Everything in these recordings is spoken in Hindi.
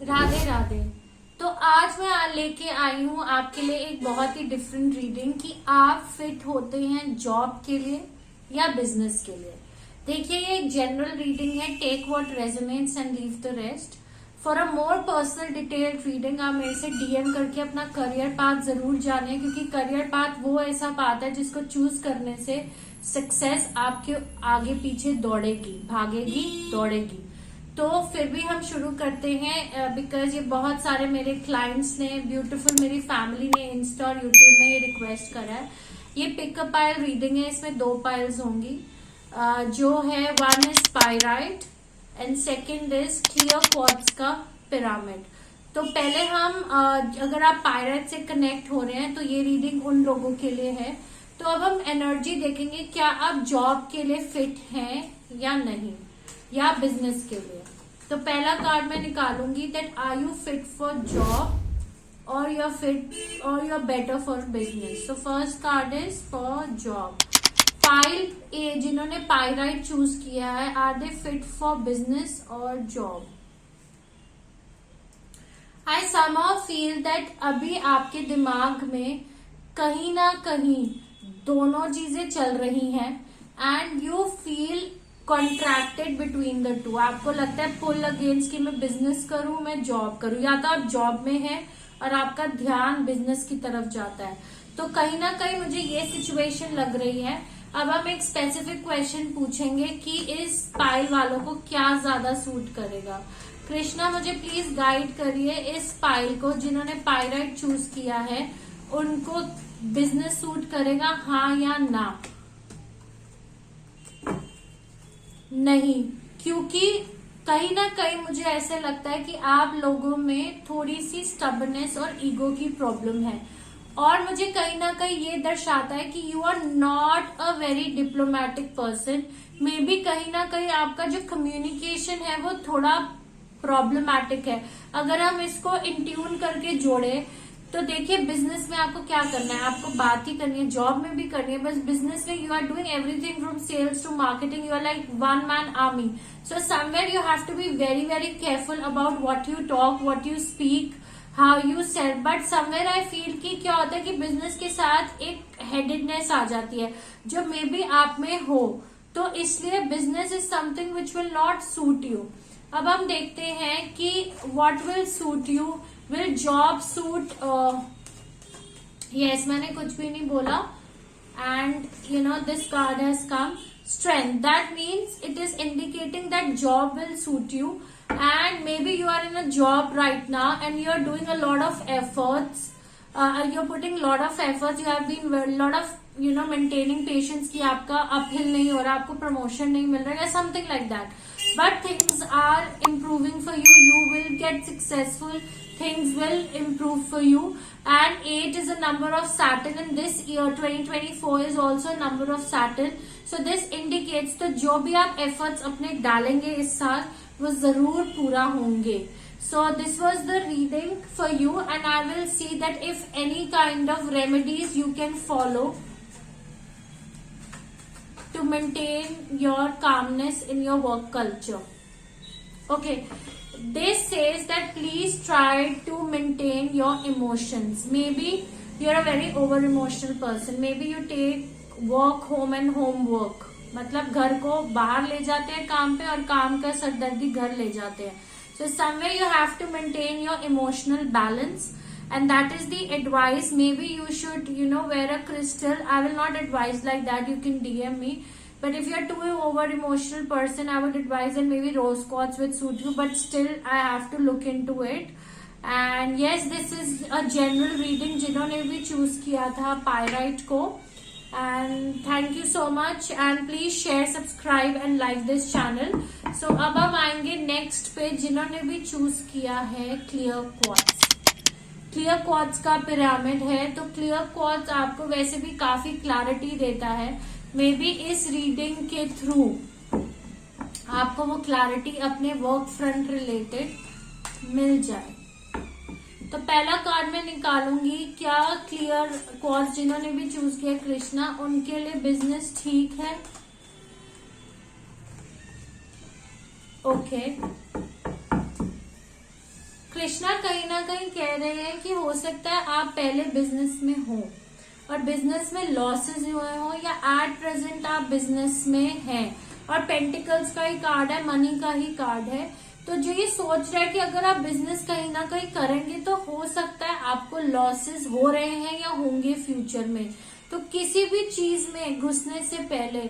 राधे राधे। तो आज मैं लेके आई हूँ आपके लिए एक बहुत ही डिफरेंट रीडिंग कि आप फिट होते हैं जॉब के लिए या बिजनेस के लिए। देखिए, ये एक जनरल रीडिंग है। Take what resonates and leave the rest. For a more personal detailed reading आप मेरे से डीएम करके अपना करियर पाथ जरूर जानिए, क्योंकि करियर पाथ वो ऐसा पाथ है जिसको चूज करने से सक्सेस आपके आगे पीछे दौड़ेगी, भागेगी, दौड़ेगी। तो फिर भी हम शुरू करते हैं, बिकॉज ये बहुत सारे मेरे क्लाइंट्स ने, ब्यूटीफुल मेरी फैमिली ने इंस्टा और यूट्यूब में ये रिक्वेस्ट करा है। ये पिक अ पाइल रीडिंग है, इसमें 2 पाइल्स होंगी। जो है, one is pyrite and second is clear quartz का पिरामिड। तो पहले हम अगर आप पाइराइट से कनेक्ट हो रहे हैं तो ये रीडिंग उन लोगों के लिए है। तो अब हम एनर्जी देखेंगे, क्या आप जॉब के लिए फिट हैं या नहीं, या बिजनेस के लिए। तो पहला कार्ड मैं निकालूंगी, that are you fit for job और यूर फिट और यूर बेटर फॉर बिजनेस। तो first card is for job. Pile A जिन्होंने पाइराइट चूज किया है, are they fit for business और job. I somehow feel that अभी आपके दिमाग में कहीं ना कहीं दोनों चीजें चल रही हैं and you feel contracted between the two. आपको लगता है पुल अगेंस्ट कि मैं बिजनेस करूं, मैं जॉब करूं, या तो आप जॉब में हैं और आपका ध्यान बिजनेस की तरफ जाता है। तो कहीं ना कहीं मुझे ये सिचुएशन लग रही है। अब हम एक स्पेसिफिक क्वेश्चन पूछेंगे कि इस पाइल वालों को क्या ज्यादा सूट करेगा। कृष्णा, मुझे प्लीज गाइड करिए इस पाइल को जिन्होंने पाइराइट चूज किया है, उनको बिजनेस सूट करेगा, हाँ या ना? नहीं, क्योंकि कहीं ना कहीं मुझे ऐसे लगता है कि आप लोगों में थोड़ी सी स्टबनेस और ईगो की प्रॉब्लम है, और मुझे कहीं ना कहीं ये दर्शाता है कि you are not a very diplomatic person. Maybe कहीं ना कहीं आपका जो कम्युनिकेशन है वो थोड़ा प्रॉब्लमैटिक है। अगर हम इसको इंट्यून करके जोड़े तो देखिए, बिजनेस में आपको क्या करना है, आपको बात ही करनी है, जॉब में भी करनी है, बस बिजनेस में you are doing everything from sales to marketing, you are like one man army. So somewhere you have to be very very careful about what you talk, what you speak, how you sell. But somewhere I feel कि क्या होता है कि बिजनेस के साथ एक हेडेडनेस आ जाती है जो मे बी आप में हो, तो इसलिए business is something which will not suit you. अब हम देखते हैं कि what will suit you. Will job suit? Yes, मैंने कुछ भी नहीं बोला। And you know this card has come strength, that means it is indicating that job will suit you and maybe you are in a job right now and you are doing a lot of efforts, you're putting lot of efforts, you have been lot of maintaining patience कि आपका uphill नहीं हो रहा, आपको promotion नहीं मिल रहा है, something like that, but things are improving for you, you will get successful, things will improve for you. And 8 is a number of Saturn, and this year 2024 is also a number of Saturn. So this indicates तो जो भी आप efforts अपने डालेंगे इस साल वो जरूर पूरा होंगे। So this was the reading for you, and I will see that if any kind of remedies you can follow to maintain your calmness in your work culture. Okay, this says that please try to maintain your emotions. Maybe you're a very over emotional person. Maybe you take work home and home work. मतलब घर को बाहर ले जाते हैं काम पे और काम का सरदर्दी घर ले जाते हैं। So somewhere you have to maintain your emotional balance, and that is the advice. Maybe you should wear a crystal. I will not advise like that, you can DM me. But if you're too over emotional person, I would advise that maybe rose quartz would suit you, but still I have to look into it. And yes, this is a general reading जिन्होंने भी choose किया था पाइराइट को। And thank you so much, and please share, subscribe and like this channel. So अब हम आएंगे नेक्स्ट पे जिन्होंने भी चूज किया है क्लियर क्वार्ट्ज। क्लियर क्वार्ट्ज का पिरामिड है। तो क्लियर क्वार्ट्ज आपको वैसे भी काफी क्लैरिटी देता है। मे बी इस रीडिंग के थ्रू आपको वो क्लैरिटी अपने वर्क फ्रंट रिलेटेड मिल जाए। तो पहला कार्ड मैं निकालूंगी, क्या क्लियर क्वार्ट्ज जिन्होंने भी चूज किया कृष्णा, उनके लिए बिजनेस ठीक है? ओके, कृष्णा कहीं ना कहीं कह रहे हैं कि हो सकता है आप पहले बिजनेस में हो और बिजनेस में लॉसेस हुए हो, या एट प्रेजेंट आप बिजनेस में हैं, और पेंटिकल्स का ही कार्ड है, मनी का ही कार्ड है। तो जो ये सोच रहा है कि अगर आप बिजनेस कहीं ना कहीं करेंगे तो हो सकता है आपको लॉसेस हो रहे हैं या होंगे फ्यूचर में। तो किसी भी चीज में घुसने से पहले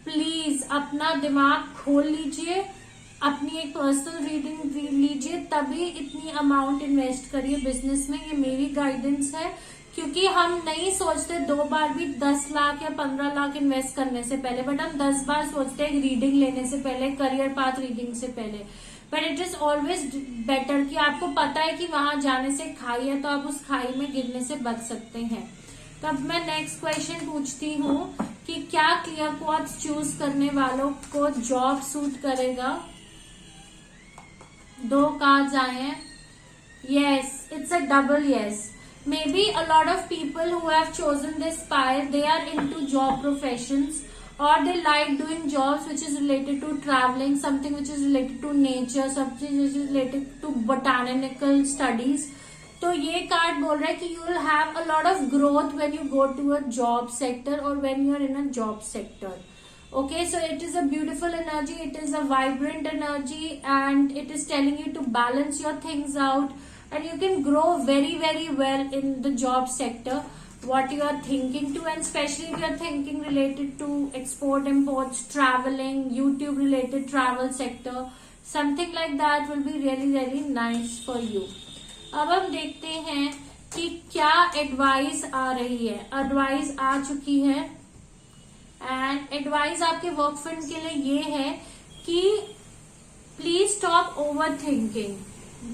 प्लीज अपना दिमाग खोल लीजिए, अपनी एक पर्सनल रीडिंग लीजिए, तभी इतनी अमाउंट इन्वेस्ट करिए बिजनेस में। ये मेरी गाइडेंस है, क्योंकि हम नहीं सोचते 2 बार भी 10 लाख या 15 लाख इन्वेस्ट करने से पहले, बट हम 10 बार सोचते हैं रीडिंग लेने से पहले, करियर पाथ रीडिंग से पहले। But it is always better कि आपको पता है कि वहां जाने से खाई है, तो आप उस खाई में गिरने से बच सकते हैं। तो अब मैं नेक्स्ट क्वेश्चन पूछती हूँ कि क्या क्लियर क्वार्ट्ज चूज करने वालों को जॉब सूट करेगा। 2 कार्ड्स आए हैं। Yes, it's a double yes. Maybe a lot of people who have chosen this pile, they are into job professions, or they like doing jobs which is related to traveling, something which is related to nature, something which is related to botanical studies. तो ये कार्ड बोल रहा है कि you will have a lot of growth when you go to a job sector or when you are in a job sector. Okay, so it is a beautiful energy, it is a vibrant energy, and it is telling you to balance your things out. And you can grow very, very well in the job sector, what you are thinking to, and especially if you are thinking related to export, imports, traveling, YouTube related travel sector, something like that will be really, really nice for you. अब हम देखते हैं कि क्या एडवाइस आ रही है। एडवाइस आ चुकी है, एंड एडवाइस आपके वर्क फ्रेंड के लिए ये है कि please stop over thinking,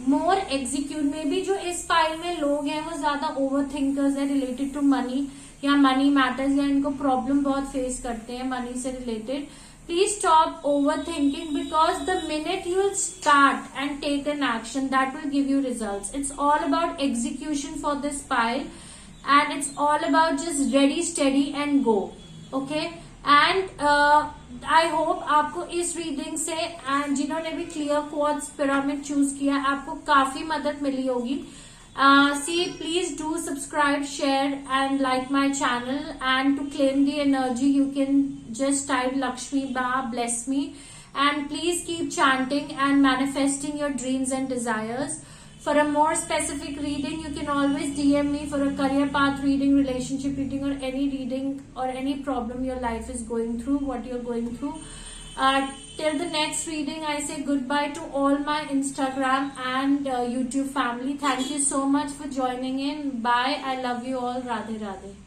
more execute. में भी जो इस पाइल में लोग हैं वो ज्यादा ओवर थिंकर्स है रिलेटेड टू मनी या मनी मैटर्स, या इनको प्रॉब्लम बहुत फेस करते हैं मनी से related. Please stop over thinking, because the minute you will start and take an action that will give you results. It's all about execution for this pile, and it's all about just ready steady and go. Okay, and I hope आपको इस रीडिंग से, एंड जिन्होंने भी क्लियर क्वार्ट्ज पिरामिड चूज किया, आपको काफी मदद मिली होगी। See please do subscribe, share and like my channel, and to claim the energy you can just type Lakshmi बा bless me, and please keep chanting and manifesting your dreams and desires. For a more specific reading, you can always DM me for a career path reading, relationship reading, or any reading or any problem your life is going through, what you're going through. Till the next reading, I say goodbye to all my Instagram and YouTube family. Thank you so much for joining in. Bye. I love you all. Radhe Radhe.